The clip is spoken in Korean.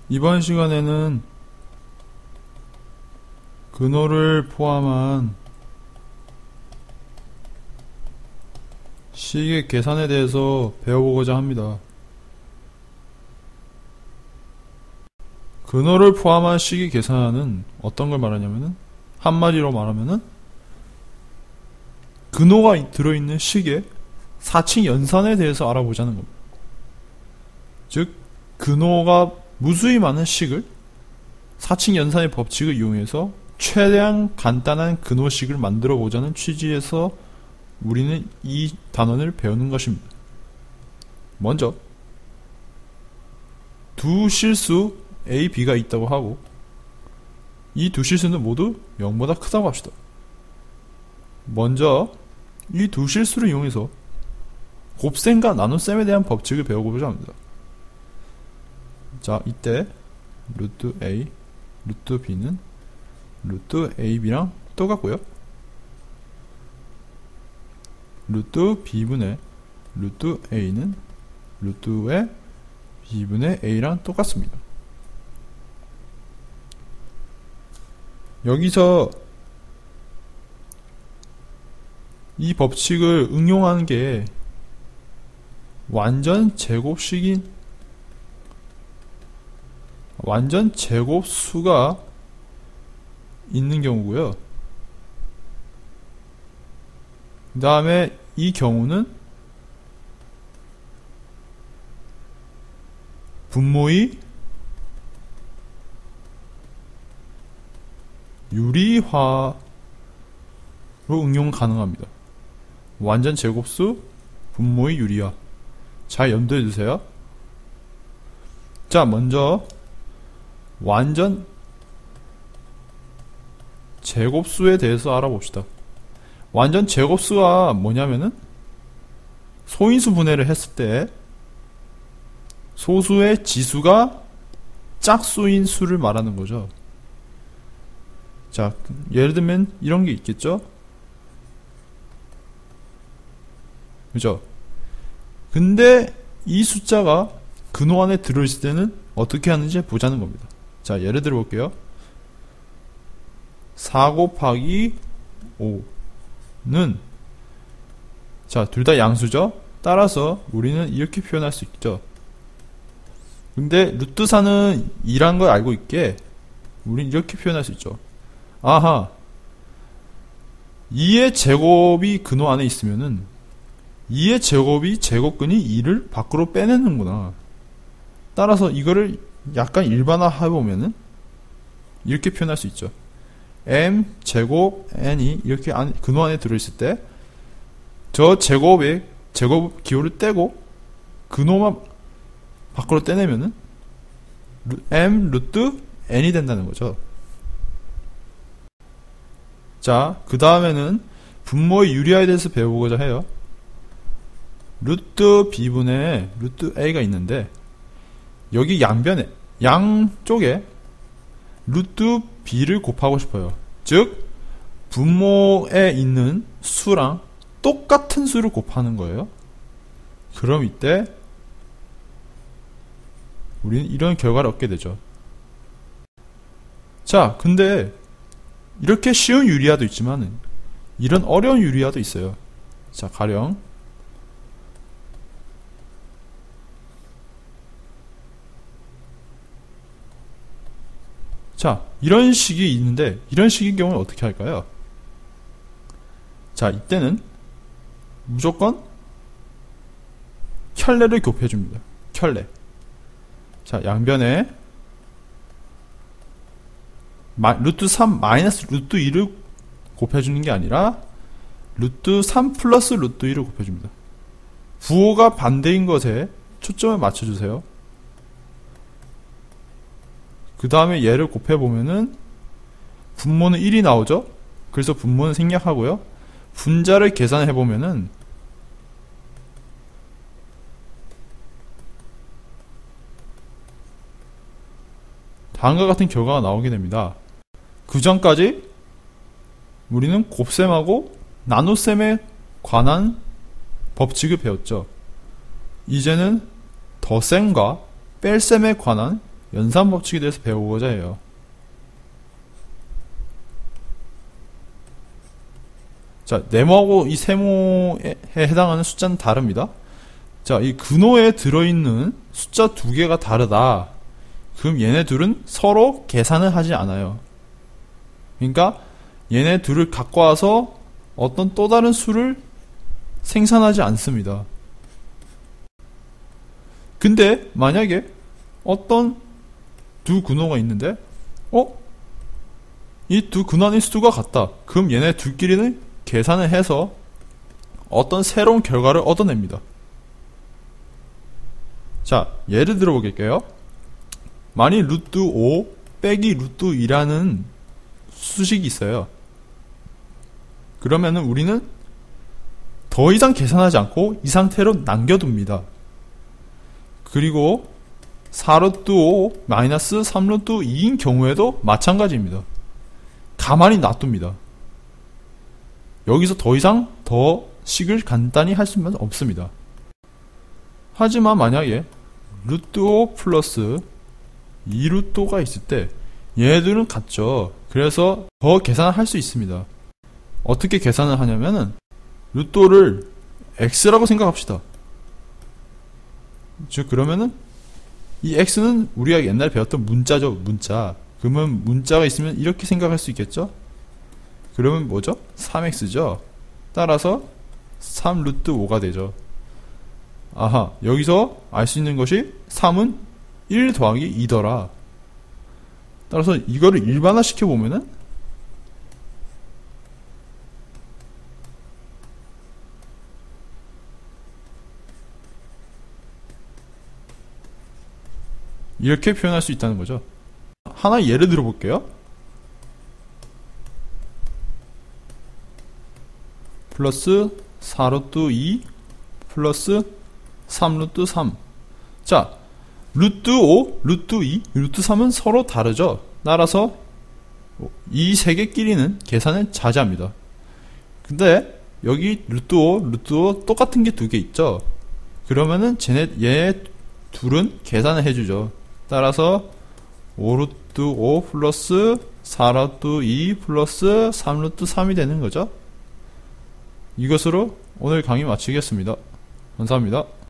이번 시간에는 근호를 포함한 식의 계산에 대해서 배워보고자 합니다. 근호를 포함한 식의 계산은 어떤 걸 말하냐면은, 한마디로 말하면은 근호가 들어있는 식의 4층 연산에 대해서 알아보자는 겁니다. 즉 근호가 무수히 많은 식을 4층 연산의 법칙을 이용해서 최대한 간단한 근호식을 만들어 보자는 취지에서 우리는 이 단원을 배우는 것입니다. 먼저 두 실수 A, B가 있다고 하고 이 두 실수는 모두 0보다 크다고 합시다. 먼저 이 두 실수를 이용해서 곱셈과 나눗셈에 대한 법칙을 배워보자 합니다. 자, 이때 루트 A, 루트 B는 루트 AB랑 똑같고요. 루트 B분의 루트 A는 루트의 B분의 A랑 똑같습니다. 여기서 이 법칙을 응용하는 게 완전 제곱수가 있는 경우고요. 그 다음에 이 경우는 분모의 유리화로 응용 가능합니다. 완전 제곱수, 분모의 유리화. 잘 염두해 두세요. 자, 먼저 완전 제곱수에 대해서 알아봅시다. 완전 제곱수가 뭐냐면은 소인수 분해를 했을 때 소수의 지수가 짝수인 수를 말하는 거죠. 자, 예를 들면 이런 게 있겠죠? 그죠? 근데 이 숫자가 근호 안에 들어있을 때는 어떻게 하는지 보자는 겁니다. 자, 예를 들어 볼게요. 4 곱하기 5는 자, 둘 다 양수죠? 따라서 우리는 이렇게 표현할 수 있죠. 근데 루트 4는 2란 걸 알고 있게 우리는 이렇게 표현할 수 있죠. 아하, 2의 제곱이 근호 안에 있으면은 2의 제곱이 제곱근이 2를 밖으로 빼내는구나. 따라서 이거를 약간 일반화 해보면은 이렇게 표현할 수 있죠. m 제곱 n이 이렇게 근호 안에 들어있을 때 저 제곱의 제곱 기호를 떼고 근호만 밖으로 떼내면은 m 루트 n이 된다는 거죠. 자, 그 다음에는 분모의 유리화에 대해서 배워보고자 해요. 루트 b분의 루트 a가 있는데 여기 양쪽에 루트 b를 곱하고 싶어요. 즉 분모에 있는 수랑 똑같은 수를 곱하는 거예요. 그럼 이때 우리는 이런 결과를 얻게 되죠. 자, 근데 이렇게 쉬운 유리화도 있지만 이런 어려운 유리화도 있어요. 자, 가령 자, 이런 식이 있는데 이런 식의 경우는 어떻게 할까요? 자, 이때는 무조건 켤레를 곱해줍니다. 켤레. 자, 양변에 루트 3 마이너스 루트 2를 곱해주는 게 아니라 루트 3 플러스 루트 2를 곱해줍니다. 부호가 반대인 것에 초점을 맞춰주세요. 그 다음에 얘를 곱해보면은 분모는 1이 나오죠? 그래서 분모는 생략하고요. 분자를 계산해보면은 다음과 같은 결과가 나오게 됩니다. 그 전까지 우리는 곱셈하고 나눗셈에 관한 법칙을 배웠죠. 이제는 덧셈과 뺄셈에 관한 연산 법칙에 대해서 배우고자 해요. 자, 네모하고 이 세모에 해당하는 숫자는 다릅니다. 자, 이 근호에 들어있는 숫자 두 개가 다르다. 그럼 얘네 둘은 서로 계산을 하지 않아요. 그러니까 얘네 둘을 갖고 와서 어떤 또 다른 수를 생산하지 않습니다. 근데 만약에 어떤 두 근호가 있는데 이 두 근호 안의 수가 같다. 그럼 얘네 둘끼리는 계산을 해서 어떤 새로운 결과를 얻어냅니다. 자, 예를 들어 보겠게요. 만일 루트 5 빼기 루트 2라는 수식이 있어요. 그러면은 우리는 더 이상 계산하지 않고 이 상태로 남겨둡니다. 그리고 4루트 5 마이너스 3루트 2인 경우에도 마찬가지입니다. 가만히 놔둡니다. 여기서 더 이상 더 식을 간단히 할 수는 없습니다. 하지만 만약에 루트 5 플러스 2루트 5가 있을 때 얘들은 같죠. 그래서 더 계산을 할 수 있습니다. 어떻게 계산을 하냐면은 루트 5를 x라고 생각합시다. 즉 그러면은 이 x는 우리가 옛날에 배웠던 문자죠. 문자. 그러면 문자가 있으면 이렇게 생각할 수 있겠죠. 그러면 뭐죠? 3x죠. 따라서 3 루트 5가 되죠. 아하, 여기서 알 수 있는 것이 3은 1 더하기 2더라. 따라서 이거를 일반화 시켜보면은 이렇게 표현할 수 있다는 거죠. 하나 예를 들어 볼게요. 플러스 4루트 2 플러스 3루트 3. 자, 루트 5, 루트 2, 루트 3은 서로 다르죠. 따라서 이 세 개끼리는 계산을 자제합니다. 근데 여기 루트 5, 루트 5 똑같은 게 두 개 있죠. 그러면은 얘 둘은 계산을 해주죠. 따라서 5루트 5 플러스 4루트 2 플러스 3루트 3이 되는 거죠. 이것으로 오늘 강의 마치겠습니다. 감사합니다.